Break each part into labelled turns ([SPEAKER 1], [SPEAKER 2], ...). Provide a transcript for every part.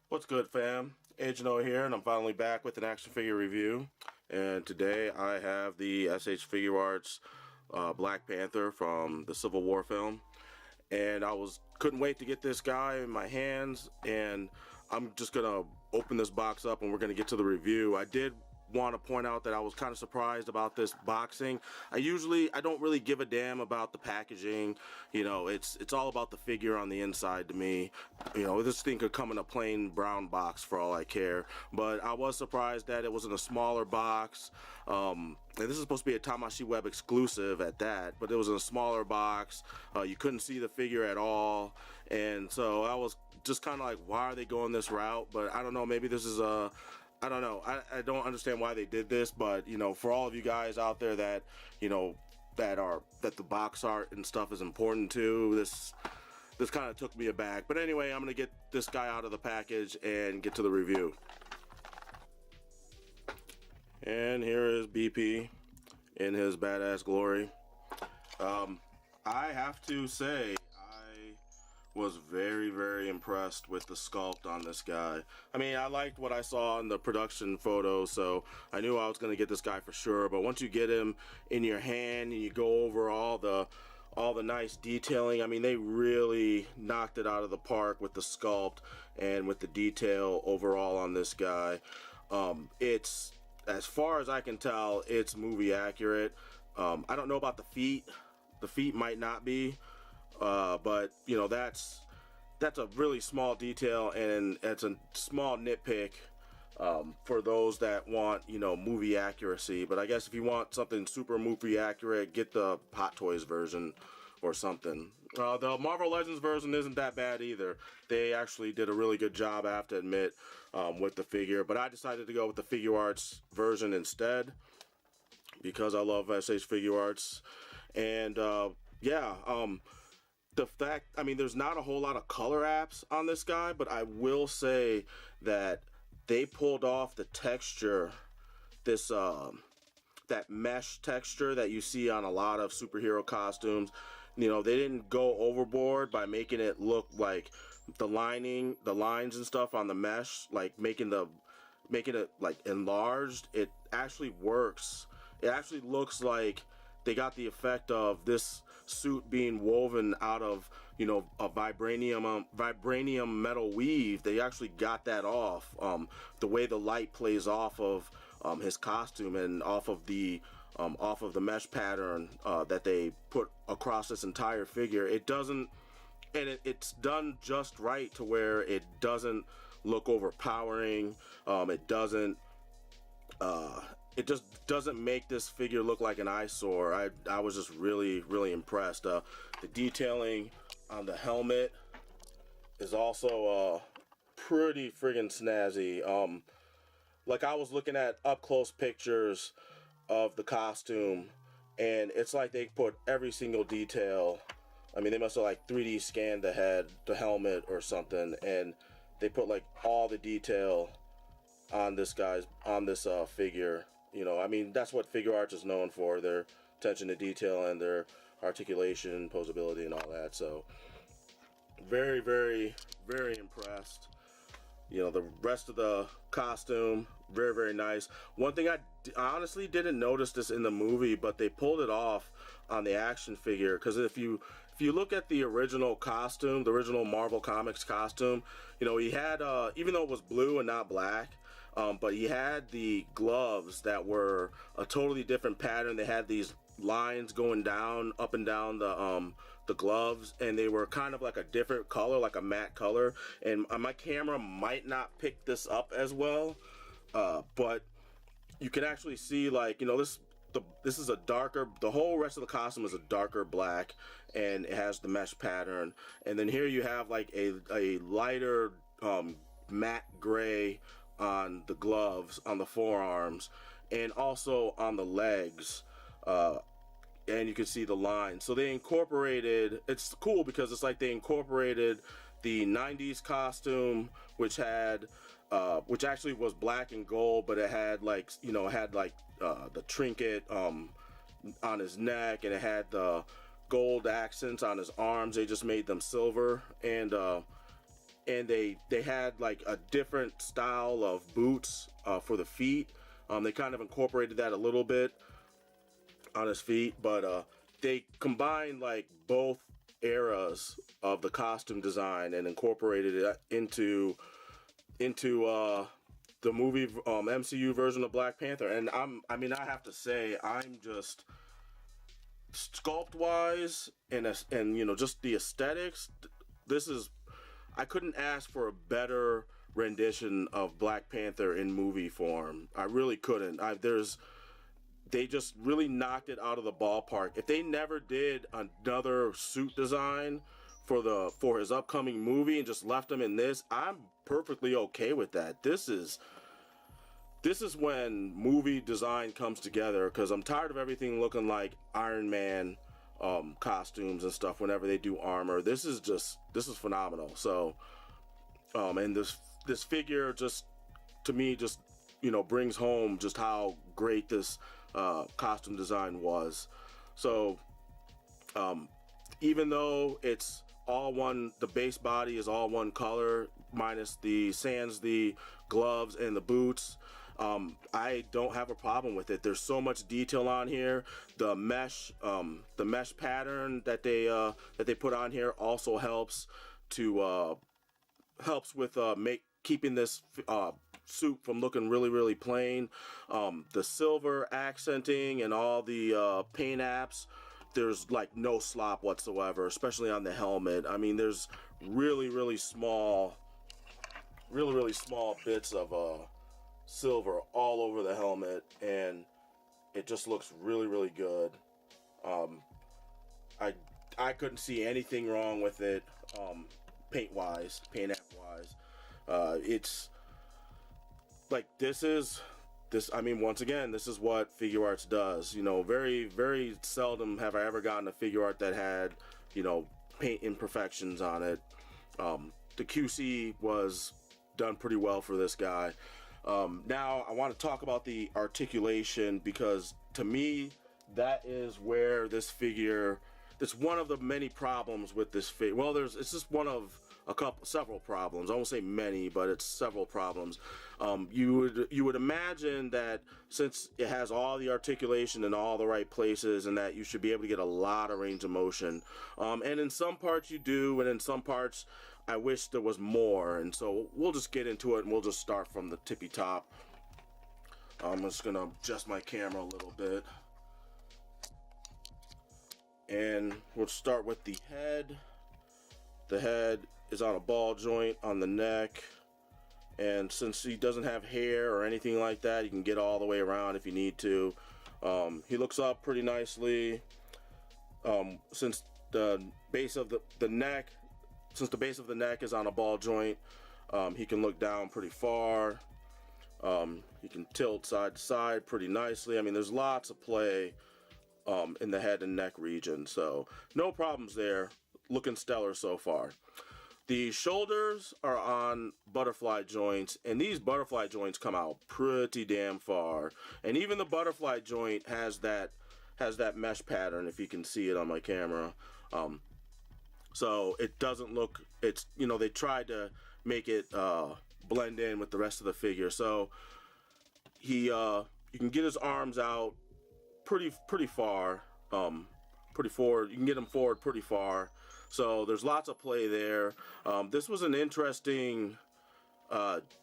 [SPEAKER 1] What's good, fam? Agent O here, and I'm finally back with an action figure review. And today I have the S.H.Figuarts Black Panther from the Civil War film. And couldn't wait to get this guy in my hands, and I'm just gonna open this box up and we're gonna get to the review. I did want to point out that I was kind of surprised about this boxing. I don't really give a damn about the packaging. You know, it's all about the figure on the inside to me. You know, this thing could come in a plain brown box for all I care. But I was surprised that it was in a smaller box. And this is supposed to be a Tamashii Web Exclusive at that, but it was in a smaller box. You couldn't see the figure at all, and so I was just kind of like, why are they going this route? But I don't know, maybe this is I don't know. I don't understand why they did this, but you know, for all of you guys out there that you know that the box art and stuff is important too, this kind of took me aback. But anyway, I'm gonna get this guy out of the package and get to the review. And here is BP in his badass glory. I have to say, I was very impressed with the sculpt on this guy. I mean, I liked what I saw in the production photos, so I knew I was going to get this guy for sure. But once you get him in your hand and you go over all the nice detailing, I mean, they really knocked it out of the park with the sculpt and with the detail overall on this guy. It's, as far as I can tell, it's movie accurate. I don't know about the feet. The feet might not be. But you know, that's a really small detail, and it's a small nitpick for those that want, you know, movie accuracy. But I guess if you want something super movie accurate, get the Hot Toys version or something. The Marvel Legends version isn't that bad either. They actually did a really good job, I have to admit, with the figure. But I decided to go with the Figuarts version instead because I love S.H.Figuarts. And the fact, I mean, there's not a whole lot of color apps on this guy, but I will say that they pulled off the texture, that mesh texture that you see on a lot of superhero costumes. You know, they didn't go overboard by making it look like the lines and stuff on the mesh, like making it like enlarged. It actually works. It actually looks like they got the effect of this suit being woven out of, you know, a vibranium metal weave. They actually got that off. The way the light plays off of his costume and off of the mesh pattern that they put across this entire figure, it doesn't, and it's done just right to where it doesn't look overpowering. It just doesn't make this figure look like an eyesore. I was just really impressed. The detailing on the helmet is also pretty friggin' snazzy. Like, I was looking at up close pictures of the costume, and it's like they put every single detail. I mean, they must have like 3D scanned the helmet or something, and they put like all the detail on this figure. You know, I mean, that's what Figuarts is known for, their attention to detail and their articulation, posability, and all that. So very impressed. You know, the rest of the costume, very nice. One thing I honestly didn't notice this in the movie, but they pulled it off on the action figure, because if you look at the original costume, the original Marvel Comics costume, you know, he had even though it was blue and not black, but he had the gloves that were a totally different pattern. They had these lines going down, up and down the gloves, and they were kind of like a different color, like a matte color. And my camera might not pick this up as well, but you can actually see, like, you know, this is a darker, the whole rest of the costume is a darker black, and it has the mesh pattern. And then here you have like a lighter matte gray on the gloves, on the forearms, and also on the legs, and you can see the line. So they incorporated, it's cool because it's like they incorporated the 90s costume, which actually was black and gold, but it had, like, you know, the trinket on his neck, and it had the gold accents on his arms. They just made them silver, and and they had like a different style of boots for the feet. They kind of incorporated that a little bit on his feet, but they combined like both eras of the costume design and incorporated it into the movie MCU version of Black Panther. And I mean, I have to say, I'm just sculpt wise and you know, just the aesthetics. I couldn't ask for a better rendition of Black Panther in movie form. I really couldn't. They just really knocked it out of the ballpark. If they never did another suit design for his upcoming movie and just left him in this, I'm perfectly okay with that. This is when movie design comes together, because I'm tired of everything looking like Iron Man costumes and stuff whenever they do armor. This is phenomenal. So and this figure just, to me, just, you know, brings home just how great this costume design was. So even though it's all one, the base body is all one color minus the gloves and the boots, I don't have a problem with it. There's so much detail on here. The mesh pattern that they put on here also helps with keeping this suit from looking really, really plain. The silver accenting and all the paint apps, there's like no slop whatsoever, especially on the helmet. I mean, there's really, really small bits of silver all over the helmet, and it just looks really, really good. I couldn't see anything wrong with it, paint app wise. It's like I mean, once again, this is what Figuarts does. You know, very, very seldom have I ever gotten a figure art that had, you know, paint imperfections on it. The QC was done pretty well for this guy. Now I want to talk about the articulation, because to me that is where this figure, it's one of the many problems with this figure. Well, it's just one of several problems. I won't say many, but it's several problems. You would imagine that since it has all the articulation in all the right places, and that you should be able to get a lot of range of motion. And in some parts you do, and in some parts I wish there was more. And so we'll just get into it, and we'll just start from the tippy top. I'm just gonna adjust my camera a little bit, and we'll start with the head. The head is on a ball joint on the neck, and since he doesn't have hair or anything like that, you can get all the way around if you need to. He looks up pretty nicely. Since the base of the neck is on a ball joint, he can look down pretty far. He can tilt side to side pretty nicely. I mean, there's lots of play in the head and neck region, so no problems there. Looking stellar so far. The shoulders are on butterfly joints, and these butterfly joints come out pretty damn far. And even the butterfly joint has that mesh pattern, if you can see it on my camera. So it doesn't look, it's, you know, they tried to make it blend in with the rest of the figure. So you can get his arms out pretty far, pretty forward. You can get him forward pretty far. So there's lots of play there. This was an interesting,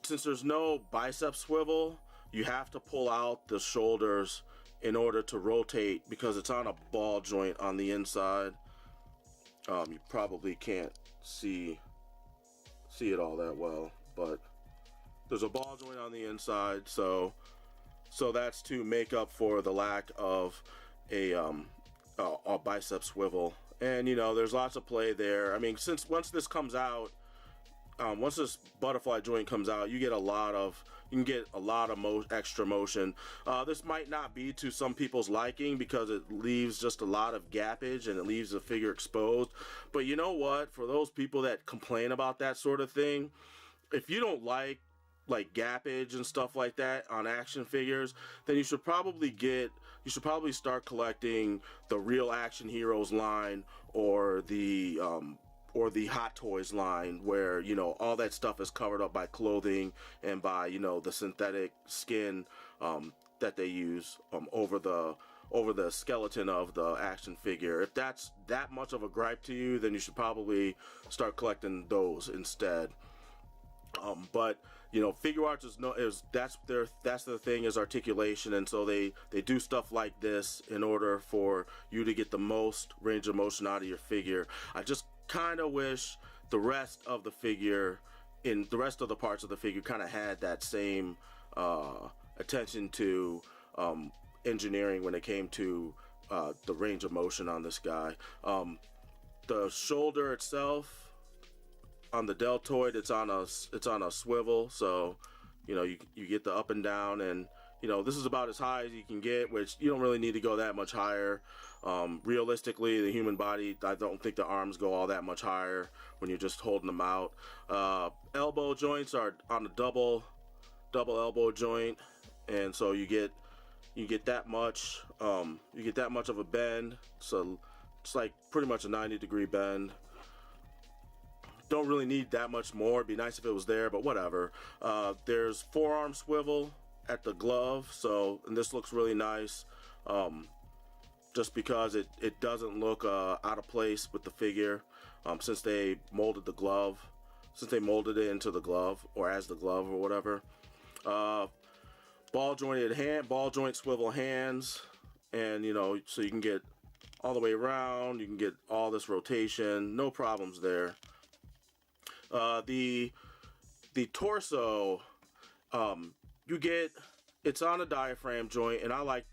[SPEAKER 1] since there's no bicep swivel, you have to pull out the shoulders in order to rotate, because it's on a ball joint on the inside. You probably can't see it all that well, but there's a ball joint on the inside, so that's to make up for the lack of a bicep swivel. And you know, there's lots of play there. I mean, once this comes out, once this butterfly joint comes out, you can get a lot of extra motion. This might not be to some people's liking, because it leaves just a lot of gappage and it leaves the figure exposed. But you know what? For those people that complain about that sort of thing, if you don't like gappage and stuff like that on action figures, then you should probably start collecting the Real Action Heroes line, or the or the Hot Toys line, where, you know, all that stuff is covered up by clothing and by, you know, the synthetic skin that they use over the skeleton of the action figure. If that's that much of a gripe to you, then you should probably start collecting those instead. But you know, Figuarts that's their thing, is articulation, and so they do stuff like this in order for you to get the most range of motion out of your figure. I just kind of wish the rest of the figure, in the rest of the parts of the figure, kind of had that same attention to engineering when it came to the range of motion on this guy. The shoulder itself, on the deltoid, it's on a swivel, so you know, you get the up and down, and you know, this is about as high as you can get, which you don't really need to go that much higher. Realistically, the human body, I don't think the arms go all that much higher when you're just holding them out. Elbow joints are on a double elbow joint, and so you get that much of a bend. So it's like pretty much a 90-degree bend. Don't really need that much more. It'd be nice if it was there, but whatever. There's forearm swivel at the glove, so, and this looks really nice, just because it doesn't look out of place with the figure, since they molded it into the glove, or as the glove, or whatever. Ball joint swivel hands, and you know, so you can get all the way around, you can get all this rotation, no problems there. The torso, it's on a diaphragm joint, and I like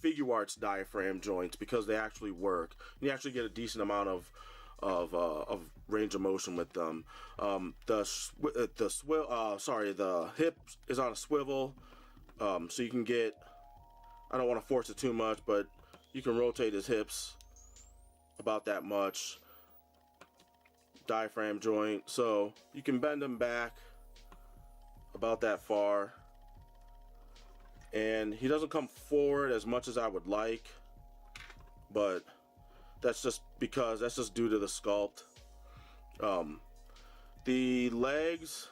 [SPEAKER 1] Figuarts diaphragm joints because they actually work. You actually get a decent amount of range of motion with them. The hip is on a swivel, so you can get, I don't want to force it too much, but you can rotate his hips about that much. Diaphragm joint, so you can bend them back about that far, and he doesn't come forward as much as I would like, but that's just due to the sculpt. The legs,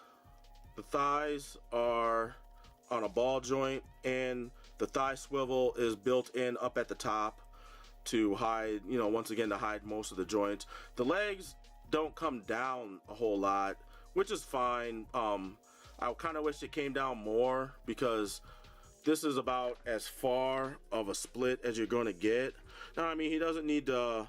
[SPEAKER 1] the thighs are on a ball joint, and the thigh swivel is built in up at the top to hide, you know, once again, to hide most of the joints. The legs don't come down a whole lot, which is fine. I kind of wish it came down more, because this is about as far of a split as you're going to get. Now, I mean, he doesn't need to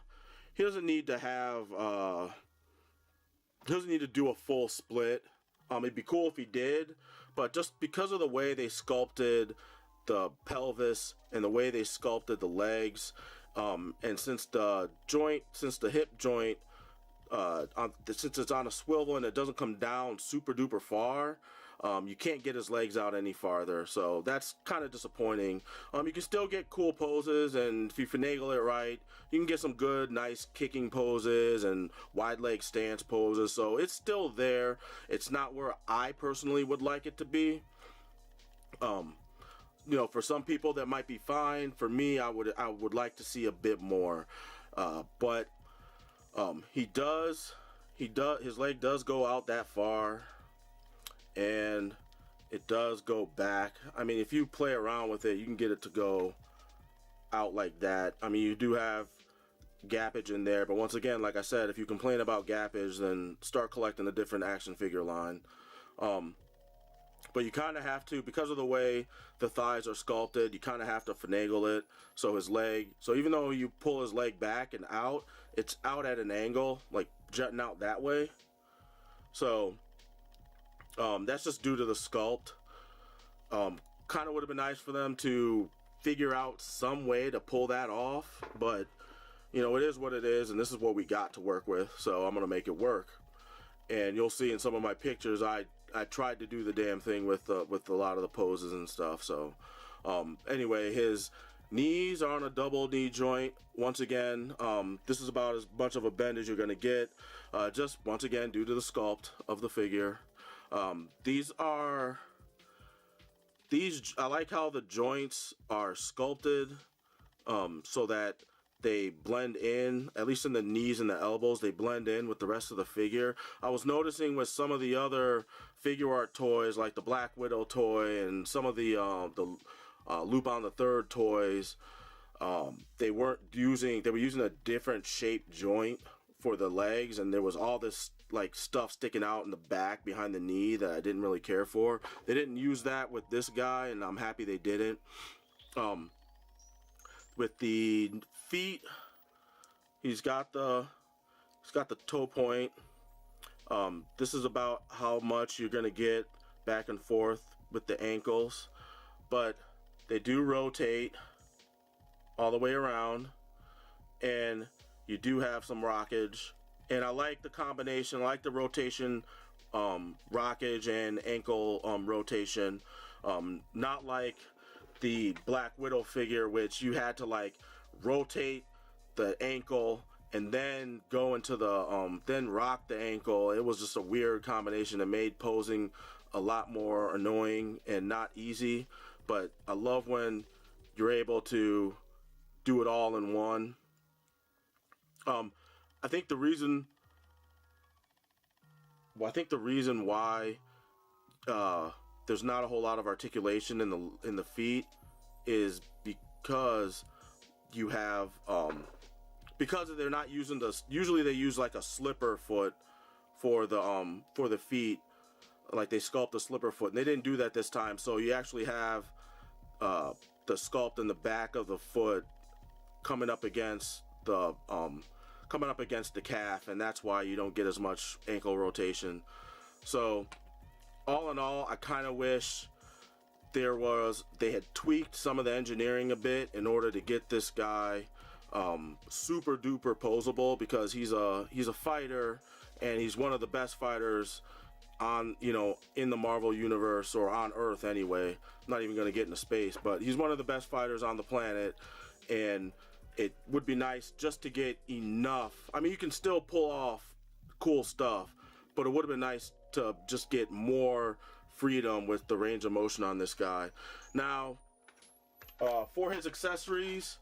[SPEAKER 1] do a full split. It'd be cool if he did, but just because of the way they sculpted the pelvis and the way they sculpted the legs, and since the hip joint, since it's on a swivel and it doesn't come down super duper far, you can't get his legs out any farther, so that's kind of disappointing. You can still get cool poses, and if you finagle it right, you can get some good, nice kicking poses and wide leg stance poses, so it's still there. It's not where I personally would like it to be. You know, for some people that might be fine. For me, I would like to see a bit more, but his leg does go out that far, and it does go back. I mean, if you play around with it, you can get it to go out like that. I mean, you do have gappage in there, but once again, like I said, if you complain about gappage, then start collecting a different action figure line. But you kind of have to, because of the way the thighs are sculpted, you kind of have to finagle it, so even though you pull his leg back and out, it's out at an angle, like jutting out that way. So that's just due to the sculpt. Kind of would have been nice for them to figure out some way to pull that off, but you know, it is what it is, and this is what we got to work with, so I'm gonna make it work. And you'll see in some of my pictures, I tried to do the damn thing with a lot of the poses and stuff. So anyway, his knees are on a double knee joint. Once again, this is about as much of a bend as you're gonna get, just once again due to the sculpt of the figure. I like how the joints are sculpted, so that they blend in, at least in the knees and the elbows, they blend in with the rest of the figure. I was noticing with some of the other figure art toys, like the Black Widow toy and some of the Lupin the Third toys, they were using a different shaped joint for the legs, and there was all this like stuff sticking out in the back behind the knee that I didn't really care for. They didn't use that with this guy, and I'm happy they didn't. With the feet, he's got the toe point. This is about how much you're gonna get back and forth with the ankles, but they do rotate all the way around, and you do have some rockage. And I like the combination. I like the rotation, rockage and ankle rotation. Not like the Black Widow figure, which you had to like rotate the ankle and then go into the then rock the ankle. It was just a weird combination that made posing a lot more annoying and not easy. But I love when you're able to do it all in one. I think the reason why there's not a whole lot of articulation in the feet is because you have because they're not using the, usually they use like a slipper foot for the feet, like they sculpt a slipper foot, and they didn't do that this time. So you actually have the sculpt in the back of the foot coming up against the calf, and that's why you don't get as much ankle rotation. So all in all, I kind of wish they had tweaked some of the engineering a bit in order to get this guy super duper posable, because he's a fighter, and he's one of the best fighters on, in the Marvel universe, or on Earth anyway. I'm not even going to get into space, but he's one of the best fighters on the planet, and it would be nice just to get enough. I mean, you can still pull off cool stuff, but it would have been nice to just get more freedom with the range of motion on this guy. Now, for his accessories,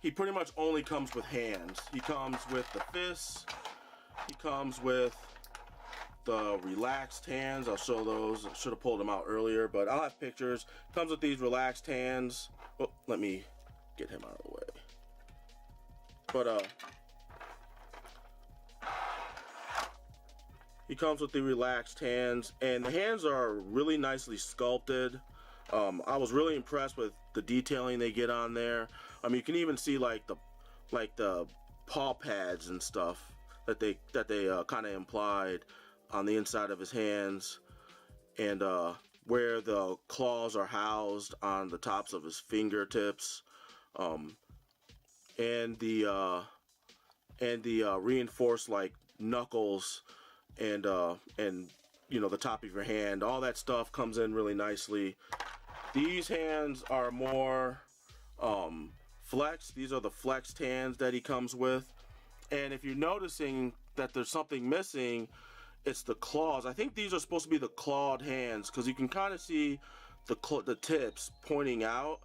[SPEAKER 1] he pretty much only comes with hands. He comes with the fists. He comes with the relaxed hands. I'll show those. I should have pulled them out earlier, but I'll have pictures. Comes with these relaxed hands. Oh, let me get him out of the way. But he comes with the relaxed hands, and the hands are really nicely sculpted. I was really impressed with the detailing they get on there. I mean, you can even see like the paw pads and stuff that they kind of implied on the inside of his hands, and where the claws are housed on the tops of his fingertips, and the reinforced like knuckles, and the top of your hand. All that stuff comes in really nicely. These hands are more flexed. These are the flexed hands that he comes with. And if you're noticing that there's something missing, it's the claws. I think these are supposed to be the clawed hands, because you can kind of see the tips pointing out.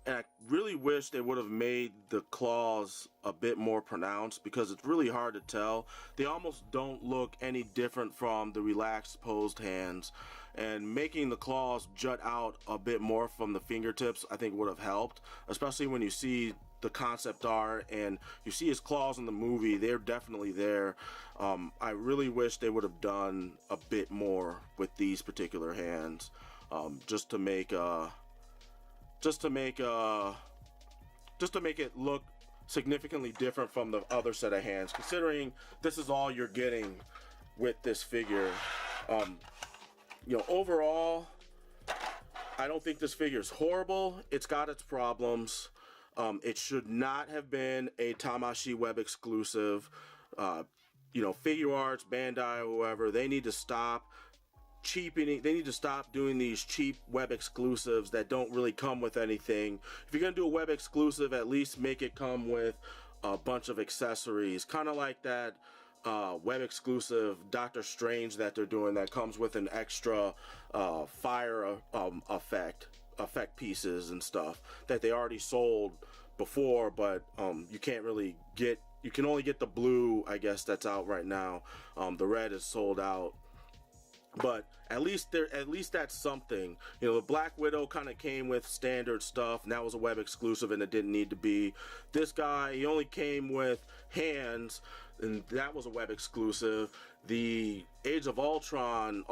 [SPEAKER 1] And I really wish they would have made the claws a bit more pronounced, because it's really hard to tell. They almost don't look any different from the relaxed posed hands. And making the claws jut out a bit more from the fingertips, I think would have helped, especially when you see the concept art and you see his claws in the movie. They're definitely there. I really wish they would have done a bit more with these particular hands, just to make it look significantly different from the other set of hands, considering this is all you're getting with this figure. Overall, I don't think this figure is horrible. It's got its problems. It should not have been a Tamashii Web Exclusive. Figuarts, Bandai, whoever, they need to stop cheapening. They need to stop doing these cheap web exclusives that don't really come with anything. If you're gonna do a web exclusive, at least make it come with a bunch of accessories, kind of like that web exclusive Doctor Strange that they're doing, that comes with an extra fire effect effect pieces and stuff that they already sold before, but you can't really get. You can only get the blue, I guess, that's out right now. The red is sold out. But at least that's something. You know, the Black Widow kind of came with standard stuff, and that was a web exclusive, and it didn't need to be. This guy, he only came with hands, and that was a web exclusive. The Age of Ultron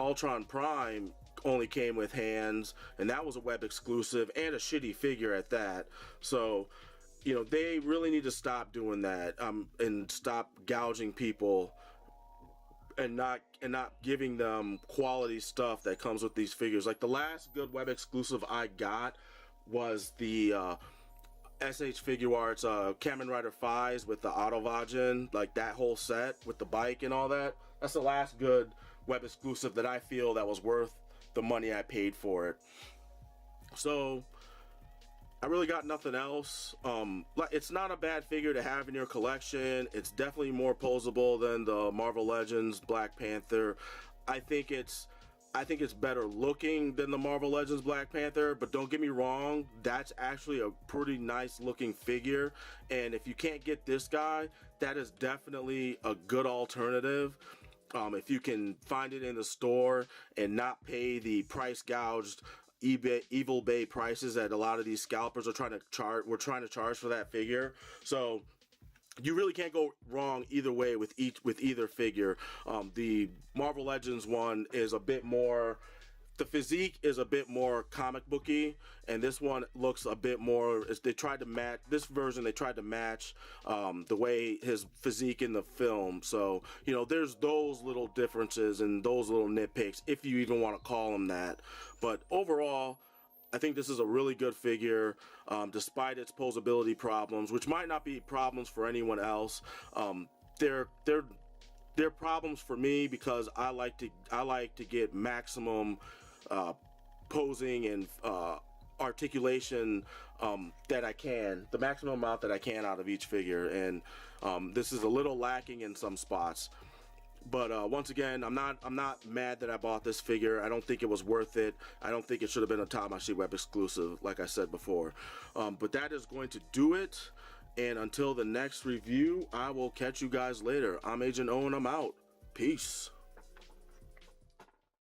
[SPEAKER 1] Prime only came with hands, and that was a web exclusive, and a shitty figure at that. So, you know, they really need to stop doing that, and stop gouging people, and not giving them quality stuff that comes with these figures. Like, the last good web exclusive I got was the S.H.Figuarts Kamen Rider 5s with the Autovagen, like that whole set with the bike and all that. That's the last good web exclusive that I feel that was worth the money I paid for it. So I really got nothing else. It's not a bad figure to have in your collection. It's definitely more posable than the Marvel Legends Black Panther. I think it's better looking than the Marvel Legends Black Panther, but don't get me wrong, that's actually a pretty nice looking figure. And if you can't get this guy, that is definitely a good alternative. If you can find it in the store and not pay the price gouged Evil Bay prices that a lot of these scalpers are trying to charge for that figure. So you really can't go wrong either way with either figure. The Marvel Legends one is a bit more, the physique is a bit more comic booky, and this one looks a bit more, they tried to match the way his physique in the film. So, you know, there's those little differences and those little nitpicks, if you even want to call them that. But overall, I think this is a really good figure, despite its posability problems, which might not be problems for anyone else. They're problems for me because I like to get maximum posing and articulation that I can, the maximum amount that I can out of each figure, and this is a little lacking in some spots. But once again, I'm not mad that I bought this figure. I don't think it was worth it. I don't think it should have been a Tamashii Web exclusive, like I said before. But that is going to do it. And until the next review, I will catch you guys later. I'm Agent O, and I'm out. Peace.